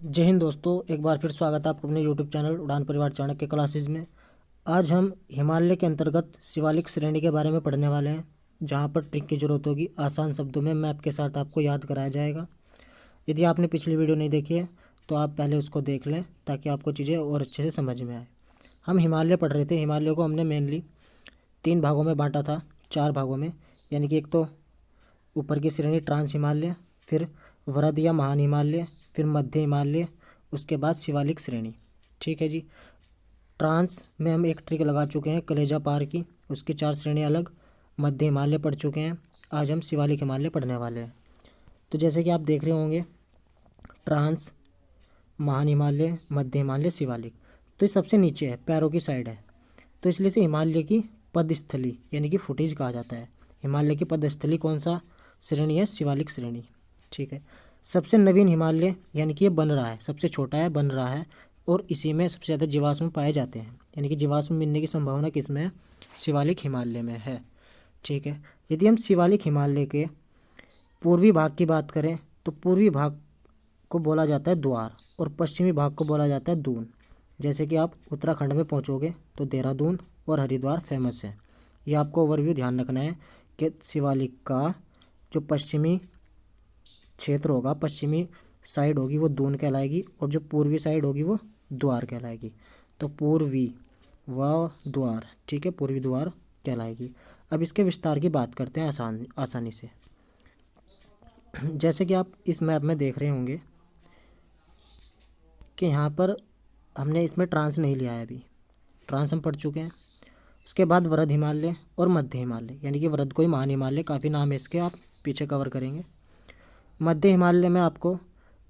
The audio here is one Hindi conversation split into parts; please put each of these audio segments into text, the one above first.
जय हिंद दोस्तों, एक बार फिर स्वागत है आपको अपने यूट्यूब चैनल उड़ान परिवार चाणक्य क्लासेस में। आज हम हिमालय के अंतर्गत शिवालिक श्रेणी के बारे में पढ़ने वाले हैं, जहां पर ट्रिक की जरूरत होगी। आसान शब्दों में मैप के साथ आपको याद कराया जाएगा। यदि आपने पिछली वीडियो नहीं देखी है तो आप पहले उसको देख लें ताकि आपको चीज़ें और अच्छे से समझ में आए। हम हिमालय पढ़ रहे थे। हिमालय को हमने मेनली 3 भागों में बांटा था, 4 भागों में, यानी कि एक तो ऊपर की श्रेणी ट्रांस हिमालय, फिर वृहद या महान हिमालय, फिर मध्य हिमालय, उसके बाद शिवालिक श्रेणी। ठीक है जी। ट्रांस में हम एक ट्रिक लगा चुके हैं कलेजा पार की, उसकी 4 श्रेणी अलग। मध्य हिमालय पढ़ चुके हैं। आज हम शिवालिक हिमालय पढ़ने वाले हैं। तो जैसे कि आप देख रहे होंगे, ट्रांस, महान हिमालय, मध्य हिमालय, शिवालिक। तो ये सबसे नीचे है, पैरों की साइड है, तो इसलिए से हिमालय की पदस्थली यानी कि फुटेज कहा जाता है। हिमालय की पदस्थली कौन सा श्रेणी है? शिवालिक श्रेणी। ठीक है। सबसे नवीन हिमालय यानी कि ये बन रहा है, सबसे छोटा है, बन रहा है, और इसी में सबसे ज़्यादा जीवाश्म पाए जाते हैं, यानी कि जीवाश्म मिलने की संभावना किसमें है? शिवालिक हिमालय में है। ठीक है। यदि हम शिवालिक हिमालय के पूर्वी भाग की बात करें तो पूर्वी भाग को बोला जाता है द्वार और पश्चिमी भाग को बोला जाता है दून। जैसे कि आप उत्तराखंड में पहुंचोगे तो देहरादून और हरिद्वार फेमस है। ये आपको ओवरव्यू ध्यान रखना है कि शिवालिक का जो पश्चिमी क्षेत्र होगा, पश्चिमी साइड होगी, वो दून कहलाएगी, और जो पूर्वी साइड होगी वो द्वार कहलाएगी। तो पूर्वी व द्वार, ठीक है, पूर्वी द्वार कहलाएगी। अब इसके विस्तार की बात करते हैं आसानी से। जैसे कि आप इस मैप में देख रहे होंगे कि यहाँ पर हमने इसमें ट्रांस नहीं लिया है, अभी ट्रांस हम पढ़ चुके हैं। उसके बाद वृहद हिमालय और मध्य हिमालय, यानी कि वृहद को ही महान हिमालय, काफ़ी नाम है इसके, आप पीछे कवर करेंगे। मध्य हिमालय में आपको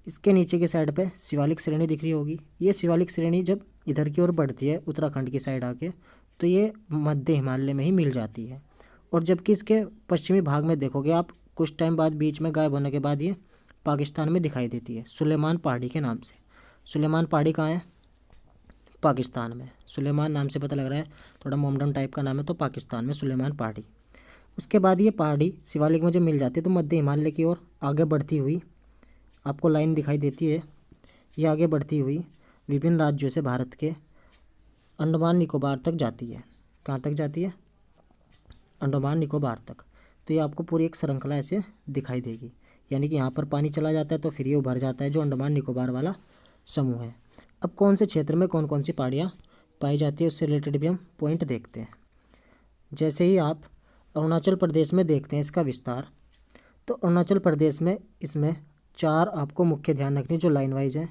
इसके नीचे की साइड पे शिवालिक श्रेणी दिख रही होगी। ये शिवालिक श्रेणी जब इधर की ओर बढ़ती है उत्तराखंड की साइड आके, तो ये मध्य हिमालय में ही मिल जाती है। और जबकि इसके पश्चिमी भाग में देखोगे आप, कुछ टाइम बाद बीच में गायब होने के बाद ये पाकिस्तान में दिखाई देती है, सुलेमान पहाड़ी के नाम से। सुलेमान पहाड़ी कहाँ है? पाकिस्तान में। सुलेमान नाम से पता लग रहा है, थोड़ा मोमडन टाइप का नाम है, तो पाकिस्तान में सुलेमान पहाड़ी। उसके बाद ये पहाड़ी शिवालिक में जब मिल जाती है तो मध्य हिमालय की ओर आगे बढ़ती हुई आपको लाइन दिखाई देती है। ये आगे बढ़ती हुई विभिन्न राज्यों से भारत के अंडमान निकोबार तक जाती है। कहाँ तक जाती है? अंडमान निकोबार तक। तो ये आपको पूरी एक श्रृंखला ऐसे दिखाई देगी, यानी कि यहाँ पर पानी चला जाता है तो फिर ये उभर जाता है, जो अंडमान निकोबार वाला समूह है। अब कौन से क्षेत्र में कौन कौन सी पहाड़ियाँ पाई जाती है, उससे रिलेटेड भी हम पॉइंट देखते हैं। जैसे ही आप अरुणाचल प्रदेश में देखते हैं इसका विस्तार, तो अरुणाचल प्रदेश में इसमें 4 आपको मुख्य ध्यान रखनी जो लाइन वाइज हैं,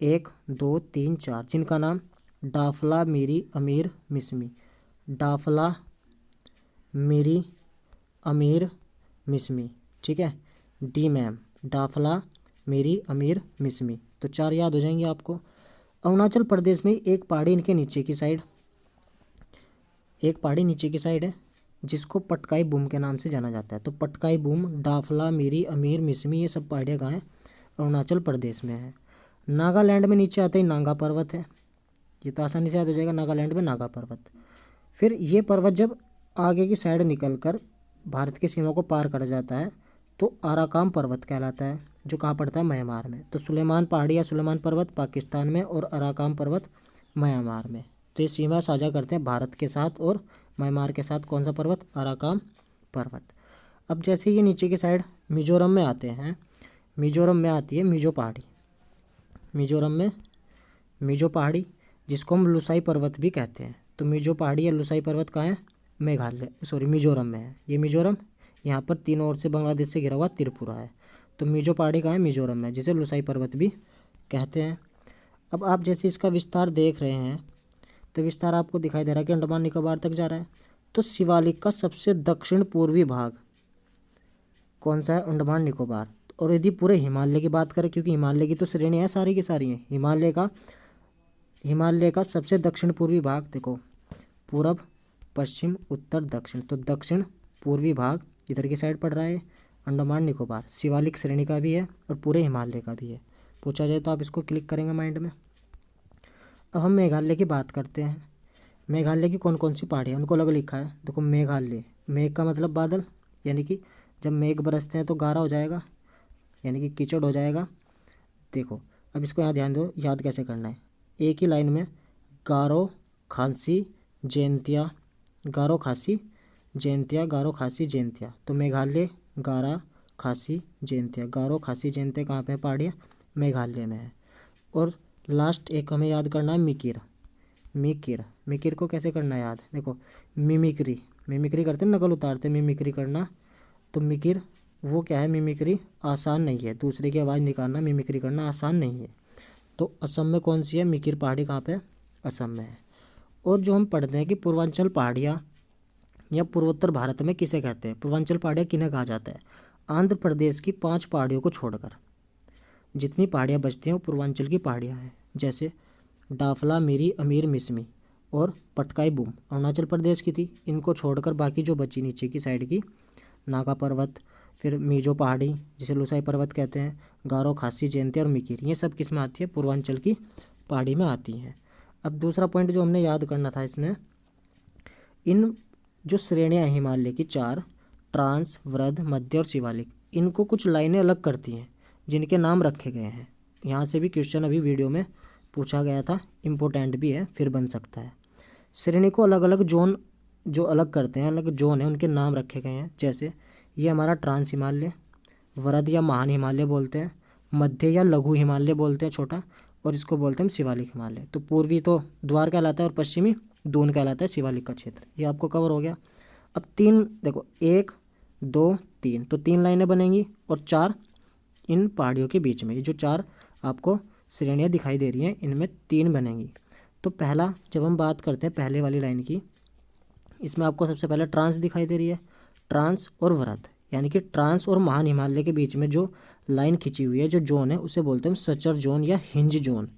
1 2 3 4, जिनका नाम डाफला, मिरी, अमीर, मिसमी। डाफला, मिरी, अमीर, मिसमी। ठीक है, डी मैम, डाफला, मिरी, अमीर, मिसमी। तो 4 याद हो जाएंगे आपको। अरुणाचल प्रदेश में एक पहाड़ी इनके नीचे की साइड, एक पहाड़ी नीचे की साइड है जिसको पटकाई बूम के नाम से जाना जाता है। तो पटकाई बूम, डाफला, मिरी, अमीर, मिसमी, ये सब पहाड़ियाँ कहाँ हैं? अरुणाचल प्रदेश में है। नागालैंड में नीचे आते ही नागा पर्वत है, ये तो आसानी से याद हो जाएगा, नागालैंड में नागा पर्वत। फिर ये पर्वत जब आगे की साइड निकल कर भारत की सीमा को पार कर जाता है तो आराकाम पर्वत कहलाता है, जो कहाँ पड़ता है? म्यांमार में। तो सुलेमान पहाड़ी या सुलेमान पर्वत पाकिस्तान में और अराकाम पर्वत म्यांमार में। तो ये सीमा साझा करते हैं भारत के साथ और म्यांमार के साथ। कौन सा पर्वत? अराकाम पर्वत। अब जैसे ये नीचे की साइड मिजोरम में आते हैं, मिजोरम में आती है मिजो पहाड़ी। मिजोरम में मिजो पहाड़ी, जिसको हम लुसाई पर्वत भी कहते हैं। तो मिजो पहाड़ी या लुसाई पर्वत कहाँ है? मेघालय, सॉरी, मिजोरम में है। ये मिजोरम, यहाँ पर 3 ओर से बांग्लादेश से घिरा हुआ त्रिपुरा है। तो मिजो पहाड़ी कहाँ है? मिजोरम में, जिसे लुसाई पर्वत भी कहते हैं। अब आप जैसे इसका विस्तार देख रहे हैं तो विस्तार आपको दिखाई दे रहा है कि अंडमान निकोबार तक जा रहा है। तो शिवालिक का सबसे दक्षिण पूर्वी भाग कौन सा है? अंडमान निकोबार। और यदि पूरे हिमालय की बात करें, क्योंकि हिमालय की तो श्रेणी है, सारी की सारी है, हिमालय का सबसे दक्षिण पूर्वी भाग देखो, पूरब, पश्चिम, उत्तर, दक्षिण। तो दक्षिण पूर्वी भाग इधर की साइड पड़ रहा है, अंडमान निकोबार शिवालिक श्रेणी का भी है और पूरे हिमालय का भी है। पूछा जाए तो आप इसको क्लिक करेंगे माइंड में। अब हम मेघालय की बात करते हैं। मेघालय की कौन कौन सी पहाड़ियाँ, उनको अलग लिखा है। देखो, मेघालय, मेघ का मतलब बादल, यानी कि जब मेघ बरसते हैं तो गारा हो जाएगा, यानी कि कीचड़ हो जाएगा। देखो, अब इसको यहाँ ध्यान दो, याद कैसे करना है। एक ही लाइन में गारो खासी जयंतिया, गारो खासी जयंतिया, गारो खासी जयंतिया। तो मेघालय गारा खासी जयंतिया, गारो खासी जयंतिया कहाँ पे है? पहाड़ियाँ मेघालय में है। और लास्ट एक हमें याद करना है मिकिर, मिकिर, मिकिर को कैसे करना है याद? देखो मिमिक्री, मिमिक्री करते हैं, नकल उतारते, मिमिक्री करना। तो मिकिर वो क्या है? मिमिक्री आसान नहीं है, दूसरे की आवाज़ निकालना मिमिक्री करना आसान नहीं है। तो असम में कौन सी है? मिकिर पहाड़ी कहाँ पे है? असम में है। और जो हम पढ़ते हैं कि पूर्वांचल पहाड़ियाँ या पूर्वोत्तर भारत में किसे कहते हैं? पूर्वांचल पहाड़ियाँ किन्हें कहा जाता है? आंध्र प्रदेश की 5 पहाड़ियों को छोड़कर जितनी पहाड़ियाँ बचती हैं वो पूर्वांचल की पहाड़ियाँ हैं। जैसे डाफला, मिरी, अमीर, मिसमी और पटकाई बूम अरुणाचल प्रदेश की थी। इनको छोड़कर बाकी जो बची नीचे की साइड की, नागा पर्वत, फिर मीजो पहाड़ी जिसे लुसाई पर्वत कहते हैं, गारो खासी जयंती और मिकिर, ये सब किस में आती है? पूर्वांचल की पहाड़ी में आती हैं। अब दूसरा पॉइंट जो हमने याद करना था इसमें, इन जो श्रेणियाँ हैं हिमालय की 4, ट्रांस, वृद्ध, मध्य और शिवालिक, इनको कुछ लाइनें अलग करती हैं जिनके नाम रखे गए हैं। यहाँ से भी क्वेश्चन अभी वीडियो में पूछा गया था, इम्पोर्टेंट भी है, फिर बन सकता है। श्रेणी को अलग अलग जोन जो अलग करते हैं, अलग जोन है, उनके नाम रखे गए हैं। जैसे ये हमारा ट्रांस हिमालय, वृद्ध या महान हिमालय बोलते हैं, मध्य या लघु हिमालय बोलते हैं छोटा, और इसको बोलते हैं शिवालिक हिमालय। तो पूर्वी तो द्वार कहलाता है और पश्चिमी दून कहलाता है, शिवालिक का क्षेत्र। ये आपको कवर हो गया। अब 3 देखो, 1 2 3, तो 3 लाइनें बनेंगी और 4 इन पहाड़ियों के बीच में। ये जो 4 आपको श्रेणियाँ दिखाई दे रही हैं, इनमें 3 बनेंगी। तो पहला, जब हम बात करते हैं पहले वाली लाइन की, इसमें आपको सबसे पहले ट्रांस दिखाई दे रही है, ट्रांस और वृद्ध, यानी कि ट्रांस और महान हिमालय के बीच में जो लाइन खिंची हुई है, जो जोन है, उसे बोलते हैं सचर जोन या हिंज जोन,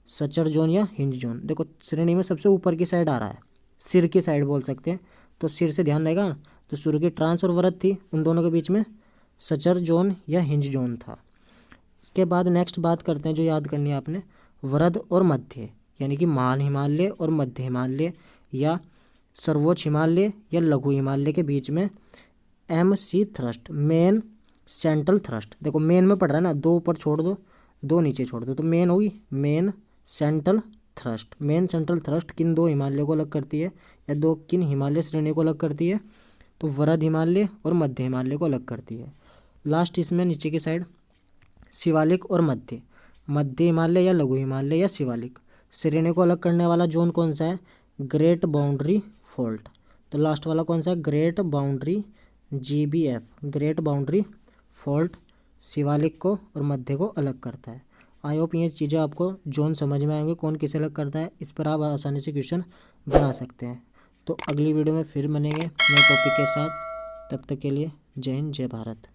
सचर जोन या हिंज जोन। देखो श्रेणी में सबसे ऊपर की साइड आ रहा है, सिर की साइड बोल सकते हैं, तो सिर से ध्यान रहेगा। तो शुरू की ट्रांस और वृद्ध थी, उन दोनों के बीच में सचर जोन या हिंज जोन था। उसके बाद नेक्स्ट बात करते हैं जो याद करनी है आपने, वृद्ध और मध्य, यानी कि महान हिमालय और मध्य हिमालय या सर्वोच्च हिमालय या लघु हिमालय के बीच में MC thrust, main central thrust. देखो मेन में पड़ रहा है ना, 2 ऊपर छोड़ दो, 2 नीचे छोड़ दो, तो मेन होगी main central thrust. Main central thrust किन 2 हिमालय को अलग करती है, या किन हिमालय श्रेणी को अलग करती है? तो वृद्ध हिमालय और मध्य हिमालय को अलग करती है। लास्ट इसमें नीचे की साइड शिवालिक और मध्य, मध्य हिमालय या लघु हिमालय या शिवालिक श्रेणी को अलग करने वाला जोन कौन सा है? Great boundary fault. तो लास्ट वाला कौन सा है? Great boundary GBF, great boundary fault Shivalik को और मध्य को अलग करता है। आई होप ये चीज़ें आपको जोन समझ में आएंगे, कौन किसे अलग करता है, इस पर आप आसानी से क्वेश्चन बना सकते हैं। तो अगली वीडियो में फिर मिलेंगे नए टॉपिक के साथ, तब तक के लिए जय हिंद, जय भारत।